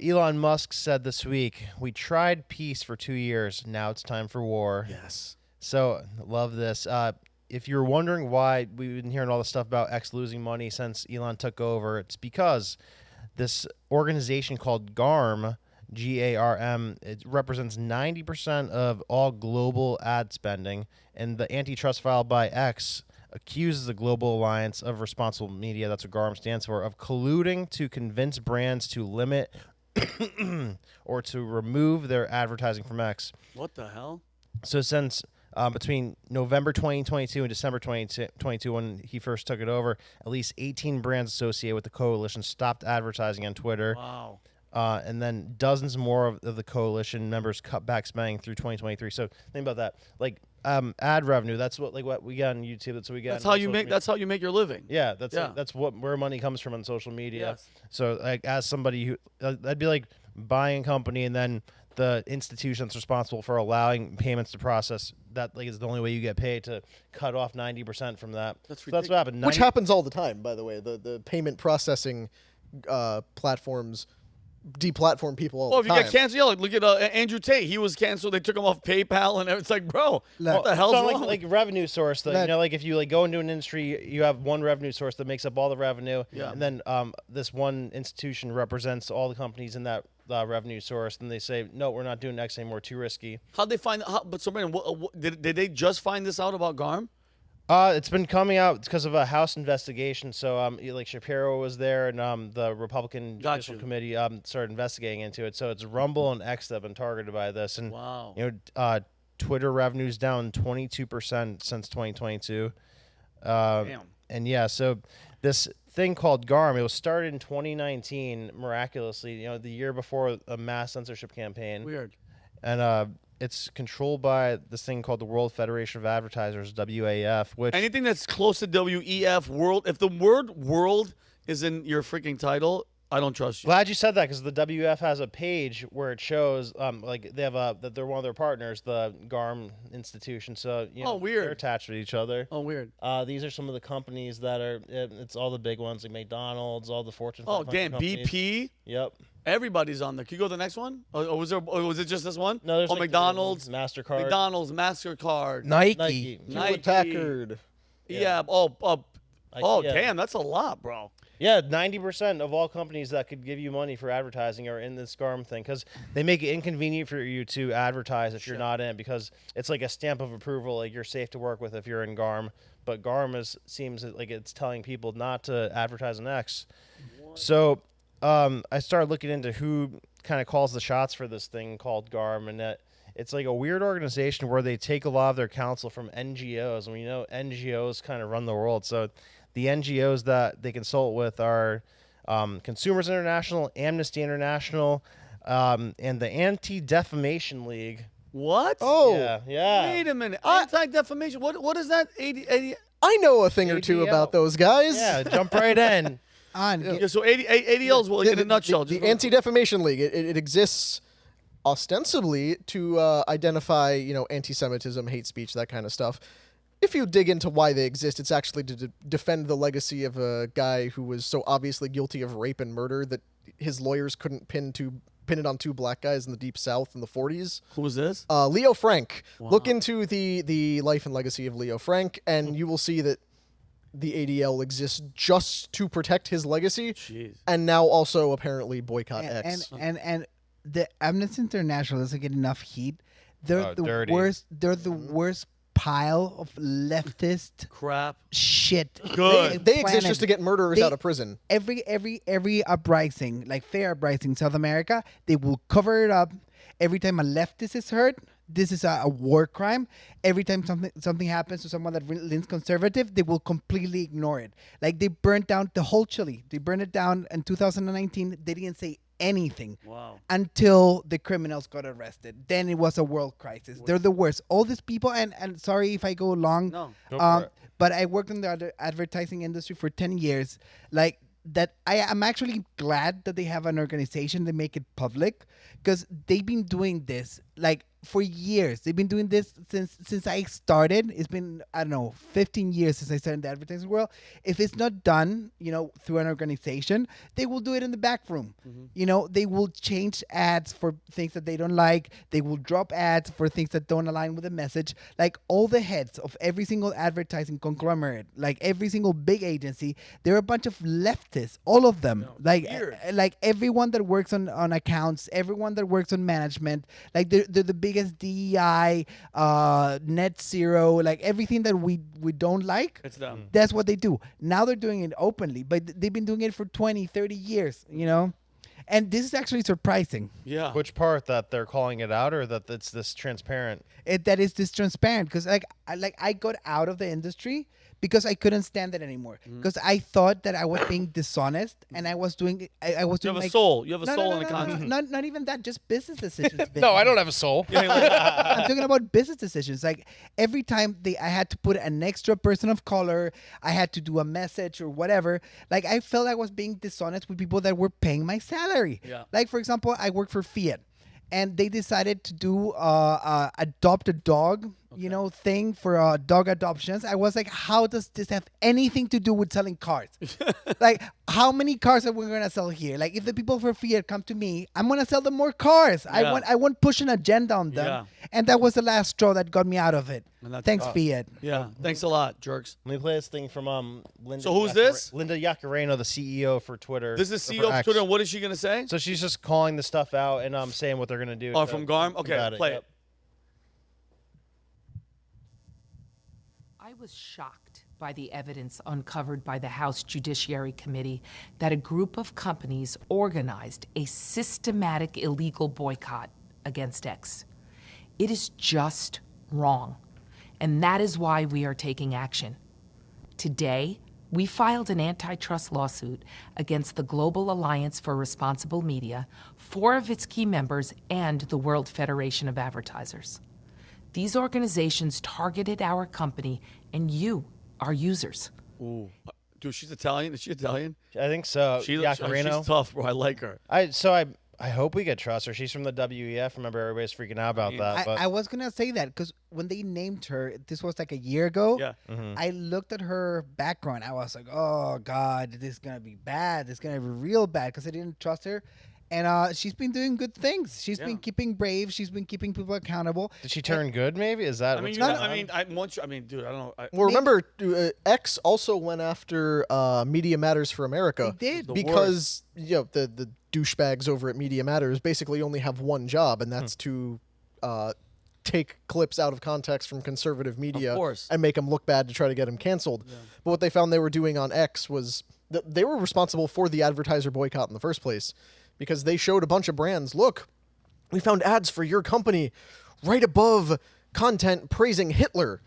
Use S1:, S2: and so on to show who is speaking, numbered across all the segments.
S1: Elon Musk said this week, "We tried peace for 2 years. Now it's time for war."
S2: Yes.
S1: So, love this. If you're wondering why we've been hearing all this stuff about X losing money since Elon took over, it's because this organization called GARM, GARM, it represents 90% of all global ad spending, and the antitrust filed by X accuses the Global Alliance of Responsible Media, that's what GARM stands for, of colluding to convince brands to limit or to remove their advertising from X.
S2: What the hell?
S1: So since between November 2022 and December 2022, when he first took it over, at least 18 brands associated with the coalition stopped advertising on Twitter.
S2: Wow.
S1: And then dozens more of the coalition members cut back spending through 2023. So think about that. Like ad revenue, that's what we get on YouTube. That's what we get.
S2: That's how you make. That's how you make your living.
S1: Yeah, that's where money comes from on social media.
S2: Yes.
S1: So like as somebody who that'd be like buying a company and then the institution that's responsible for allowing payments to process that is the only way you get paid to cut off 90% from that.
S2: That's
S1: what happened.
S3: Which happens all the time, by the way. The payment processing platforms deplatform people all
S2: Oh,
S3: the
S2: if
S3: time.
S2: you get canceled, look at Andrew Tate. He was canceled. They took him off PayPal, and it's like, bro, what the hell's wrong?
S1: Like revenue source. Like if you go into an industry, you have one revenue source that makes up all the revenue, and then this one institution represents all the companies in that revenue source, and they say, no, we're not doing X anymore, too risky.
S2: How'd they find? But so, man, did they just find this out about GARM?
S1: It's been coming out because of a House investigation. So, like Shapiro was there, and the Republican Judicial Committee started investigating into it. So it's Rumble and X that have been targeted by this. And
S2: wow,
S1: Twitter revenue's down 22% since 2022.
S2: Damn.
S1: And yeah, so this thing called GARM, it was started in 2019 miraculously. The year before a mass censorship campaign.
S2: Weird.
S1: And it's controlled by this thing called the World Federation of Advertisers, WAF, which...
S2: Anything that's close to WEF, world, if the word world is in your freaking title, I don't trust you.
S1: Glad you said that, because the WF has a page where it shows, like, they have that they're one of their partners, the GARM institution. So,
S2: weird.
S1: They're attached with each other.
S2: Oh, weird.
S1: These are some of the companies that are, it's all the big ones, like McDonald's, all the Fortune 500
S2: damn,
S1: companies.
S2: BP?
S1: Yep.
S2: Everybody's on there. Can you go to the next one? Or was it just this one?
S1: No, there's
S2: McDonald's,
S1: MasterCard.
S2: McDonald's, MasterCard,
S1: Nike.
S3: Hewlett-Packard.
S2: Yeah. Damn, that's a lot, bro.
S1: Yeah, 90% of all companies that could give you money for advertising are in this GARM thing, because they make it inconvenient for you to advertise if you're not in, because it's like a stamp of approval, like you're safe to work with if you're in GARM. But GARM seems like it's telling people not to advertise on X. What? So I started looking into who kind of calls the shots for this thing called GARM, and that it's like a weird organization where they take a lot of their counsel from NGOs, and we know NGOs kind of run the world. So the NGOs that they consult with are Consumers International, Amnesty International, and the Anti-Defamation League.
S2: What?
S3: Oh.
S1: Yeah.
S2: Wait a minute. Anti-defamation. What is that? 80,
S3: I know a thing or two about those guys.
S1: Yeah, jump right in.
S2: So ADL is in a nutshell.
S3: The Anti-Defamation League. It exists ostensibly to identify, anti-Semitism, hate speech, that kind of stuff. If you dig into why they exist, it's actually to defend the legacy of a guy who was so obviously guilty of rape and murder that his lawyers couldn't pin it on two black guys in the Deep South in the 40s.
S2: Who was this?
S3: Leo Frank.
S2: Wow.
S3: Look into the life and legacy of Leo Frank, and you will see that the ADL exists just to protect his legacy.
S2: Jeez.
S3: And now also apparently boycott X.
S4: And the Amnesty International doesn't get enough heat. They're the
S1: dirty.
S4: worst. They're the worst pile of leftist
S2: Crap.
S4: shit.
S2: Good.
S3: They exist just to get murderers out of prison.
S4: Every uprising, like fair uprising, South America, they will cover it up. Every time a leftist is hurt, this is a war crime. Every time something happens to someone that leans conservative, they will completely ignore it. Like they burnt down the whole Chile. They burned it down in 2019. They didn't say anything until the criminals got arrested. Then it was a world crisis. They're the worst. All these people, and sorry if I go long, but I worked in the advertising industry for 10 years. Like that, I'm actually glad that they have an organization to make it public, because they've been doing this like for years. They've been doing this since I started. It's been, I don't know, 15 years since I started in the advertising world. If it's not done, through an organization, they will do it in the back room. They will change ads for things that they don't like. They will drop ads for things that don't align with the message. Like all the heads of every single advertising conglomerate, like every single big agency, they're a bunch of leftists, all of them. Like everyone that works on accounts, everyone that works on management, like they're the biggest DEI, net zero, like everything that we don't like.
S2: It's them.
S4: That's what they do. Now they're doing it openly, but they've been doing it for 20, 30 years, And this is actually surprising.
S2: Yeah.
S1: Which part, that they're calling it out, or that it's this transparent?
S4: That is this transparent, because I got out of the industry because I couldn't stand it anymore. Because I thought that I was being dishonest, and I was doing. I was
S2: You
S4: doing
S2: have a soul. You have a soul in the
S4: no,
S2: contract.
S4: not even that. Just business decisions.
S1: No, I don't have a soul.
S4: I'm talking about business decisions. Like every time I had to put an extra person of color, I had to do a message or whatever. Like I felt I was being dishonest with people that were paying my salary.
S2: Yeah.
S4: Like for example, I work for Fiat, and they decided to do adopt a dog, thing for dog adoptions. I was like, how does this have anything to do with selling cars? Like, how many cars are we gonna sell here? Like, if the people for Fiat come to me, I'm gonna sell them more cars.
S2: Yeah.
S4: I won't push an agenda on them.
S2: Yeah.
S4: And that was the last straw that got me out of it.
S2: And that's
S4: Thanks,
S2: tough.
S4: Fiat.
S2: Yeah. Thanks a lot, jerks.
S1: Let me play this thing from Linda.
S2: So who's this?
S1: Linda Yaccarino, the CEO for Twitter.
S2: This is
S1: or
S2: CEO
S1: for
S2: of
S1: X.
S2: Twitter. And what is she gonna say?
S1: So she's just calling the stuff out and saying what they're gonna do.
S2: Oh,
S1: to-
S2: from GARM. Okay,
S1: about
S2: play it.
S5: I was shocked by the evidence uncovered by the House Judiciary Committee that a group of companies organized a systematic illegal boycott against X. It is just wrong, and that is why we are taking action. Today, we filed an antitrust lawsuit against the Global Alliance for Responsible Media, 4 of its key members, and the World Federation of Advertisers. These organizations targeted our company and you, our users.
S2: Ooh. Dude, she's Italian. Is she Italian?
S1: I think so.
S2: She's
S1: Yaccarino.
S2: tough, bro. I like her.
S1: I hope we could trust her. She's from the WEF. Remember, everybody's freaking out about that. But
S4: I was gonna say that because when they named her, this was like a year ago.
S2: Yeah.
S4: I looked at her background. I was like, oh God, this is gonna be bad. This is gonna be real bad because I didn't trust her. And she's been doing good things. She's been keeping brave. She's been keeping people accountable.
S1: did she turn good? Maybe is that?
S2: I mean,
S1: what's
S2: you know,
S1: going on?
S2: dude, I don't know.
S3: Well, remember, X also went after Media Matters for America.
S4: They did.
S3: Because the douchebags over at Media Matters basically only have one job, and that's to take clips out of context from conservative media
S2: course.
S3: and make them look bad to try to get them canceled. Yeah. But what they found they were doing on X was they were responsible for the advertiser boycott in the first place, because they showed a bunch of brands, look, we found ads for your company right above content praising Hitler.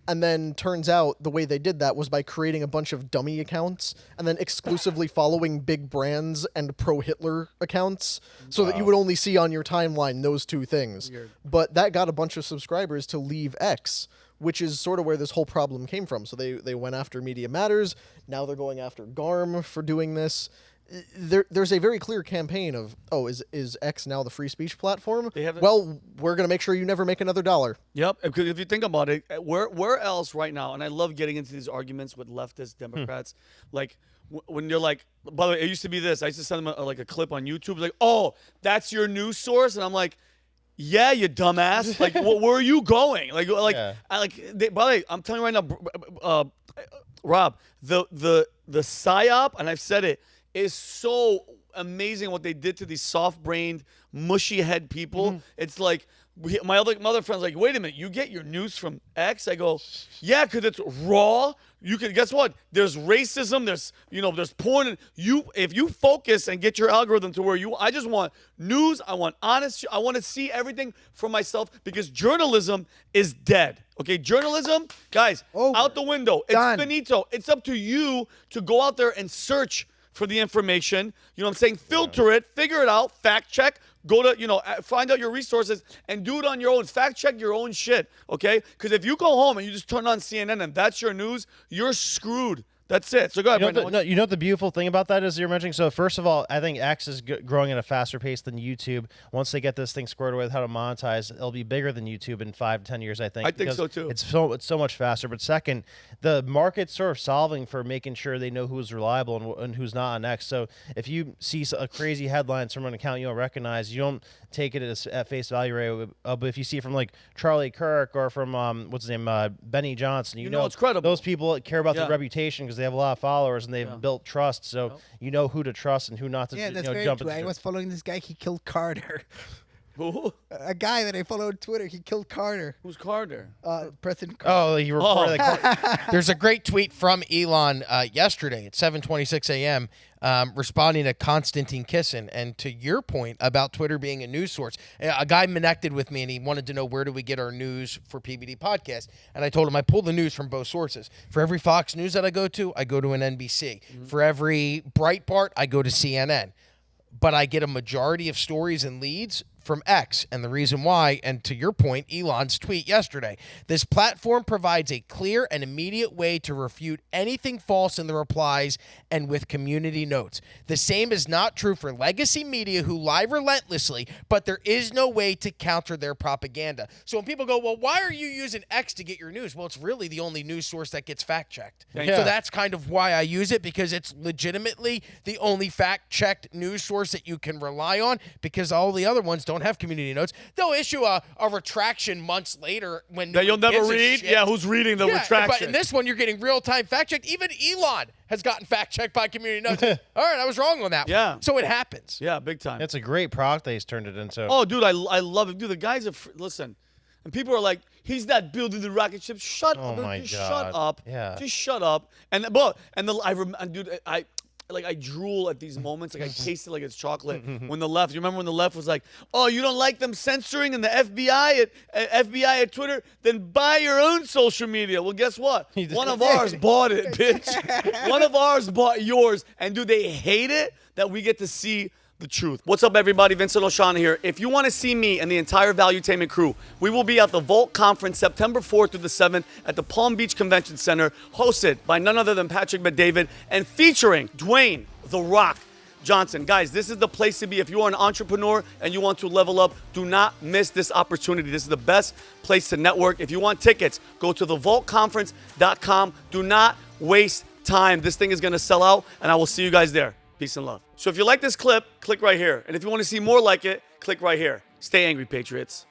S3: And then turns out the way they did that was by creating a bunch of dummy accounts and then exclusively following big brands and pro-Hitler accounts so that you would only see on your timeline those two things.
S2: Weird.
S3: But that got a bunch of subscribers to leave X, which is sort of where this whole problem came from. So they went after Media Matters. Now they're going after GARM for doing this. There's a very clear campaign of, is X now the free speech platform? Well, we're going to make sure you never make another dollar.
S2: Yep, because if you think about it, where else right now, and I love getting into these arguments with leftist Democrats, like when you're like, by the way, it used to be this, I used to send them a clip on YouTube, like, oh, that's your news source? And I'm like, yeah, you dumbass. Like, where are you going? Like,
S1: Yeah.
S2: by the way, I'm telling you right now, Rob, the psyop, and I've said it, is so amazing what they did to these soft-brained, mushy-head people. It's like my other friend's like, wait a minute, you get your news from X? I go, yeah, because it's raw. You can guess what? There's racism. There's porn. If you focus and get your algorithm to where I just want news. I want honest. I want to see everything for myself because journalism is dead. Okay, journalism, guys, out the window. It's finito. It's up to you to go out there and search for the information, you know what I'm saying? Filter it, figure it out, fact check, go to, find out your resources and do it on your own. Fact check your own shit, okay? Because if you go home and you just turn on CNN and that's your news, you're screwed. That's it. So go ahead,
S1: You know,
S2: Brendan.
S1: no, you know what the beautiful thing about that is you're mentioning? So first of all, I think X is growing at a faster pace than YouTube. Once they get this thing squared away with how to monetize, it'll be bigger than YouTube in 5 to 10 years, I think.
S2: I think
S1: because
S2: so, too.
S1: It's so much faster. But second, the market's sort of solving for making sure they know who's reliable and who's not on X. So if you see a crazy headline from an account you don't recognize, you don't take it at face value, right? But if you see from like Charlie Kirk or from what's his name, Benny Johnson, you know
S2: it's credible.
S1: Those people care about
S2: Yeah.
S1: their reputation because they have a lot of followers and they've built trust. So you know who to trust and who not to.
S4: Yeah, that's very
S1: jump
S4: true.
S1: into.
S4: I was following this guy. He killed Carter.
S2: Who?
S4: A guy that I follow on Twitter. He killed Carter.
S2: Who's Carter?
S4: President Carter.
S1: Oh, you reported that.
S6: There's a great tweet from Elon yesterday at 7:26 a.m. Responding to Konstantin Kisin. And to your point about Twitter being a news source, a guy connected with me and he wanted to know where do we get our news for PBD podcast. And I told him I pull the news from both sources. For every Fox News that I go to an NBC. For every Breitbart, I go to CNN. But I get a majority of stories and leads from X. And the reason why, and to your point, Elon's tweet yesterday, this platform provides a clear and immediate way to refute anything false in the replies and with community notes. The same is not true for legacy media who lie relentlessly, but there is no way to counter their propaganda. So when people go, well, why are you using X to get your news? Well, it's really the only news source that gets fact-checked.
S1: Yeah.
S6: So that's kind of why I use it, because it's legitimately the only fact-checked news source that you can rely on, because all the other ones don't have community notes. They'll issue a retraction months later when
S2: That you'll never
S6: gives a
S2: read?
S6: shit.
S2: Yeah, who's reading the retraction?
S6: But in this one, you're getting real-time fact-checked. Even Elon has gotten fact-checked by community notes. All right, I was wrong on that
S2: Yeah.
S6: one. So it happens.
S2: Yeah, big time.
S1: It's a great product that he's turned it into.
S2: Oh, dude, I love it. Dude, the guys are, listen, and people are like, he's not building the rocket ship. Shut up.
S1: Oh, my
S2: Just
S1: God.
S2: shut up.
S1: Yeah.
S2: Just shut up. And dude, I drool at these moments. Like, I taste it like it's chocolate. When the left, you remember when the left was like, oh, you don't like them censoring and the FBI at Twitter? Then buy your own social media. Well, guess what? One of ours bought it, bitch. One of ours bought yours. And do they hate it that we get to see the truth? What's up, everybody? Vincent O'Shana here. If you want to see me and the entire Valuetainment crew, we will be at the Vault Conference September 4th through the 7th at the Palm Beach Convention Center, hosted by none other than Patrick Bet-David and featuring Dwayne The Rock Johnson. Guys, this is the place to be. If you are an entrepreneur and you want to level up, do not miss this opportunity. This is the best place to network. If you want tickets, go to thevaultconference.com. Do not waste time. This thing is going to sell out, and I will see you guys there. Peace and love. So if you like this clip, click right here. And if you want to see more like it, click right here. Stay angry, Patriots.